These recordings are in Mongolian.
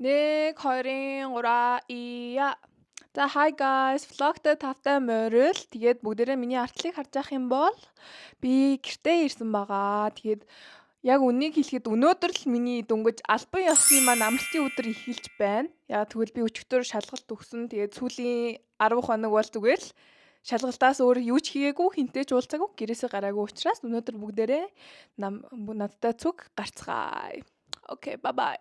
1 2 3 2. За hi guys, vlogтой тавтай морил. Тэгээд бүгдээрээ миний артлыг харж ах юм бол би гэртээ ирсэн байгаа. Тэгээд яг үнийг хэлэхэд өнөөдөр л миний дөнгөж албан ёсны маань амралтын өдөр эхэлж байна. Яа тэгвэл би өчигдөр шалгалт өгсөн. Тэгээд сүүлийн 10 хоног бол зүгээр л шалгалтаас өөр юу ч хийгээгүй, хинтээ ч уулзаагүй, гэрээсээ гараагүй учраас өнөөдөр бүгдээрээ надтай цуг гарцгаая. Окей, bye bye.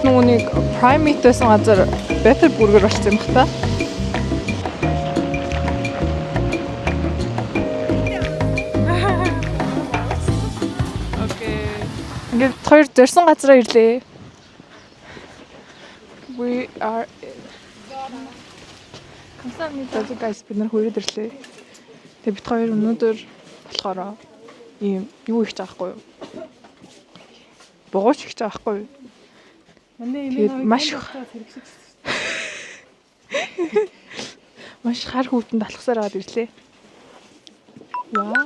Нүунийг Primate-сэн газар Better Burger болсон юм бах та. Окей. Ингээд хоёр зорсон газараа ирлээ. We are Камсамнитаа guys бид нар хүрээд ирлээ. Тэгээ бид хоёр өнөөдөр болохоор ийм юу их жаахгүй юу? Богооч их жаахгүй юу? Тэгээд маш хар хүүтэнд алхасаар аваад ирлээ. Вау.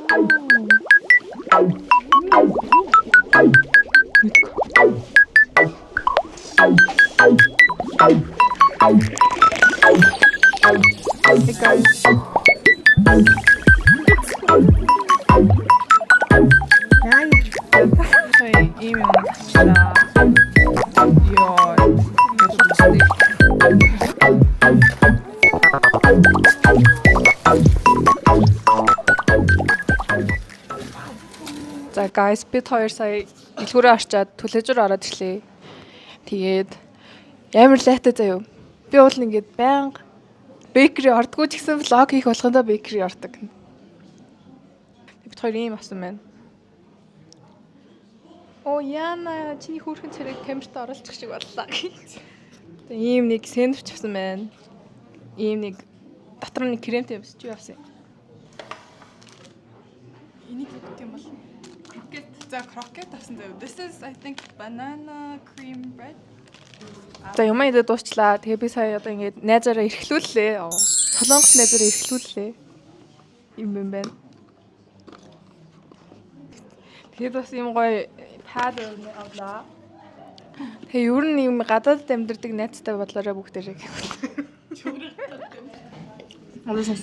За guys бид хоёр сая дэлгүүрээ орчаад төлөөжөр ороод ирлээ. Тэгээд амар лайтай заяа. Би уул ингээд байнга бэкери ордгоо ч гэсэн влог хийх болгондоо бэкери ордог. Бид хоёр ийм асан байна. Оо яна чиний хүүхэн царайг камерт оруулчих шиг боллоо. Тэгээд ийм нэг сэндвич авсан байна. Ийм нэг дотор нь кремтэй юмс чи явсан. Энийг юу юм бол крокет. За крокет авсан заяа. This is I think banana cream bread. За юм идэ дуусчлаа. Тэгээ би сая одоо ингээд найзаараа эрхлүүллээ. Солонгос найзаараа эрхлүүллээ. Юм байна. Тэгээд бас юм гоё пад авлаа. Тэгээ ер нь юм гадаадд амьдардаг найзтай бодлоороо бүгдээрээ.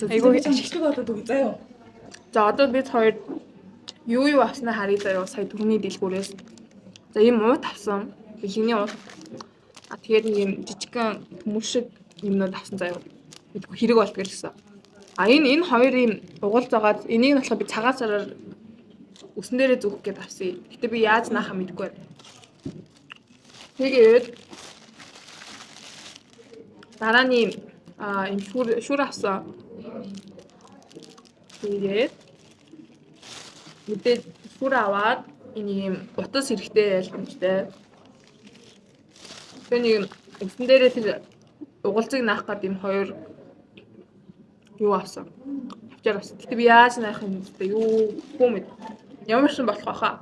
Айгуу ашигтай болоод үг заяа. За одоо бид хоёр юу авснаа харъя заяа сая түрүүний дэлгүүрээс. За ийм уут авсан. Бэлгэний уут. Тэгээд нэг юм жижигхэн төмөр шиг юмнууд авсан заяа. Бидгүй хэрэг болдгоо гэсэн. Энэ хоёр юм угал заагаад энийг нь болохоор би цагаан сараар үсэн дээрээ зүгх гээд авсан. Гэтэ би яаж наахаа мэдэхгүй байна. Тэгээд дараа нь юм шүр авсан. Тэгээд мэдээ шүр аваад энэ юм утас хэрэгтэй ялтанчтай. Тэгээ нэг үсэн дээрээ тэр угалзыг наах гэдэг юм хоёр юу авсан. Авчаар авсан. Гэтэ би яаж наах юм бэ? Юу хүмэд. Ямар шин болох байхаа.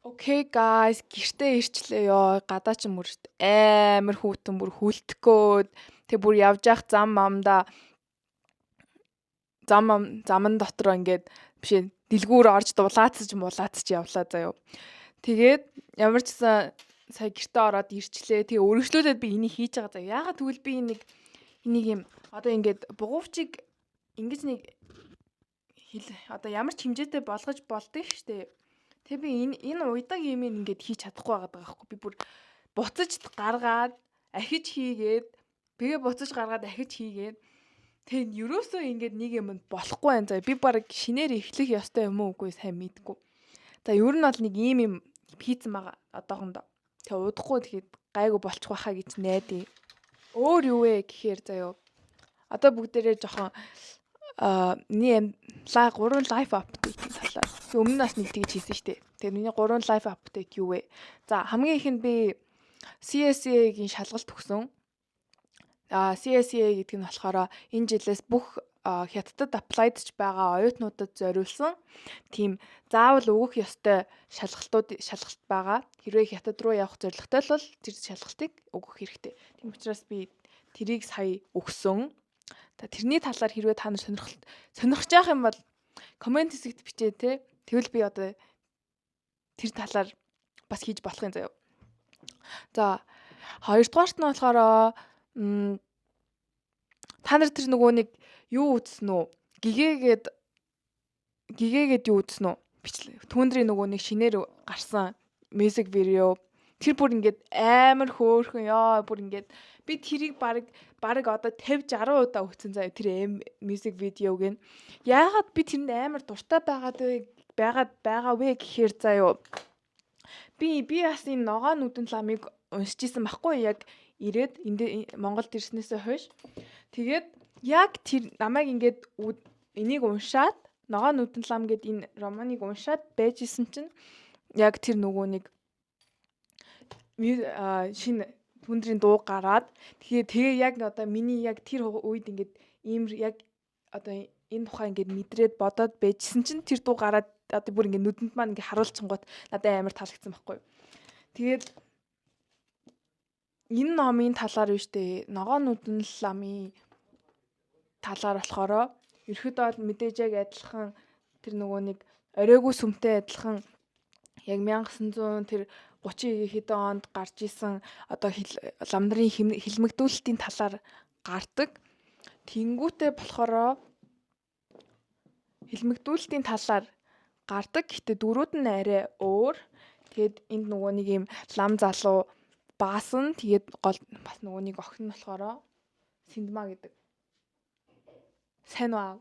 Окей guys, гэртээ ирчлээ ёо. Гадаа ч мөрөд амар хүүтэн бүр хүлтгэхөө. Тэг бүр явж явах заман дотор ингээд биш дэлгүүр орж дулаацж явлаа заяа. Тэгээд ямар ч гэсэн сая гэртээ ороод ирчлээ. Тэгээ өргөжлүүлээд би энийг хийж байгаа заяа. Яагаад тэгвэл би энийг юм одоо ингээд бугуувчиг ингэж нэг одоо ямар ч хэмжээтэй болгож болдгийг штэ. Тэгээ би энэ уйдаг юм ингээд хийж чадахгүй байгаа байхгүй. Би бүр буцаж гаргаад ахиж хийгээд тэгээ буцаж гаргаад ахиж хийгээд тэг ерөөсөө ингээд нэг юм болохгүй байна заяа. Би баг шинээр эхлэх ёстой юм уу үгүй сайн мэдгүй. За ер нь бол нэг ийм хийцэн байгаа одоохондоо. Тэг удахгүй тэгэхэд гайгүй болчих байхаа гэж найдаа. Өөр юу вэ гэхээр заяа. Одоо бүгдээрээ жоохон 3 life update талаа. Өмнө нас нэг тэгж хийсэн шүү дээ. Тэгээ миний 3 life update юу вэ? За хамгийн ихэнд би CSA-гийн шалгалт өгсөн. CSA гэдэг нь болохоор энэ жилээс бүх хятадд applied-ч байгаа оюутнуудад зориулсан тийм заавал өгөх ёстой шалгалт байгаа. Хэрвээ хятад руу явах зорилготой л бол тэр шалгалтыг өгөх хэрэгтэй. Тийм учраас би тэрийг сая өгсөн. Тэрний талаар хэрвээ та нар сонирхож байгаа юм бол комент хэсэгт бичээ те. Тэгвэл би одоо тэр талаар бас хийж болох юм заяа. За хоёрдугаарт нь болохоор та нар тэр нөгөө нэг юу үзсэн үү? Гигээгээд юу үзсэн үү? Түүндрийн нөгөө нэг шинээр гарсан music video. Тэр бүр ингээд амар хөөрхөн ёо бүр ингээд би тэрийг баг одоо 50 60 удаа үзсэн заяа тэр music видеог нь. Яагаад би тэрэнд амар дуртай байгаа вэ гэхээр заяа би бас энэ ногоо нүдэн ламыг уншиж исэн байхгүй яг ирээд Монголд ирснээсээ хойш. Тэгээд яг тэр намайг ингээд энийг уншаад ногоо нүдэн лам гэд энэ романыг уншаад байж исэн чинь яг тэр нөгөө нэг шинэ түндрийн дуу гараад тэгээ яг одоо миний яг тэр үед ингээд ийм яг одоо энэ тухай ингээд мэдрээд бодоод байжсэн чинь тэр дуу гараад одоо бүр ингээд нүдэнд маань ингээд харуулчингууд надад амар таалагдсан байхгүй. Тэгээд энэ номын талаар биш дээ. Ногоо нүдэн ламын талаар болохоор ерөөдөө мэдээж яг адилхан тэр нөгөө нэг оройгүй сүмтэй адилхан яг 1900 тэр 30 хэдэн онд гарч исэн одоо ламдрын хилмигдүүлэлтийн талаар гардаг. Тэнгүүтээ болохоор хилмигдүүлэлтийн талаар гардаг. Гэтэ дөрүүд нь арай өөр. Тэгээд энд нөгөө нэг юм лам залуу баасан. Тэгээд гол бас нөгөө нэг охин нь болохоор Синдма гэдэг. Сайн уу?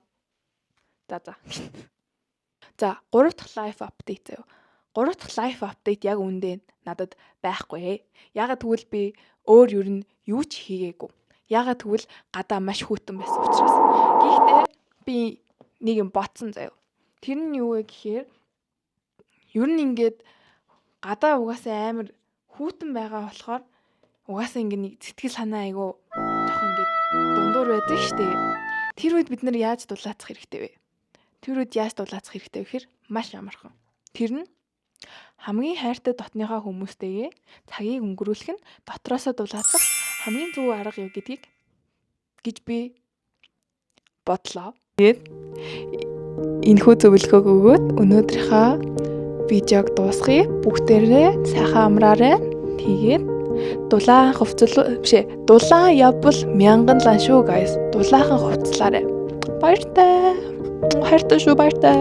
За 3 дахь life update заяа. 3 дахь life update яг үндэ надад байхгүй. Ягаад тэгвэл би өөр ер нь юу ч хийгээгүй. Ягаад тэгвэл гадаа маш хүйтэн байсан учраас. Гэхдээ би нэг юм ботсон заяа. Тэр нь юу вэ гэхээр ер нь ингээд гадаа угаасаа амар хүйтэн байгаа болохоор угаасаа ингээд нэг сэтгэл санаа айгу жоох ингээд дундуур байдаг штеп. Тэр үед бид нар яаж дулаацах хэрэгтэй вэ? Тэр үед яаж дулаацах хэрэгтэй вэ гэхээр маш амархан. Тэр нь хамгийн хайртай дотныхоо хүмүүстэйгээ цагийг өнгөрүүлэх нь дотроосоо дулаацах хамгийн зөв арга юу гэдгийг гэж би бодлоо. Тэгээд энэхүү зөвлөгөөг өгөөд өнөөдрийнхөө видеог дуусгая. Бүгдээрээ сайхан амраарай. Тэгээд дулаан явбал мянган лан шүү guys. Дулаахан хувцлаарай. Баяртай. Хайртай шүү баяртай.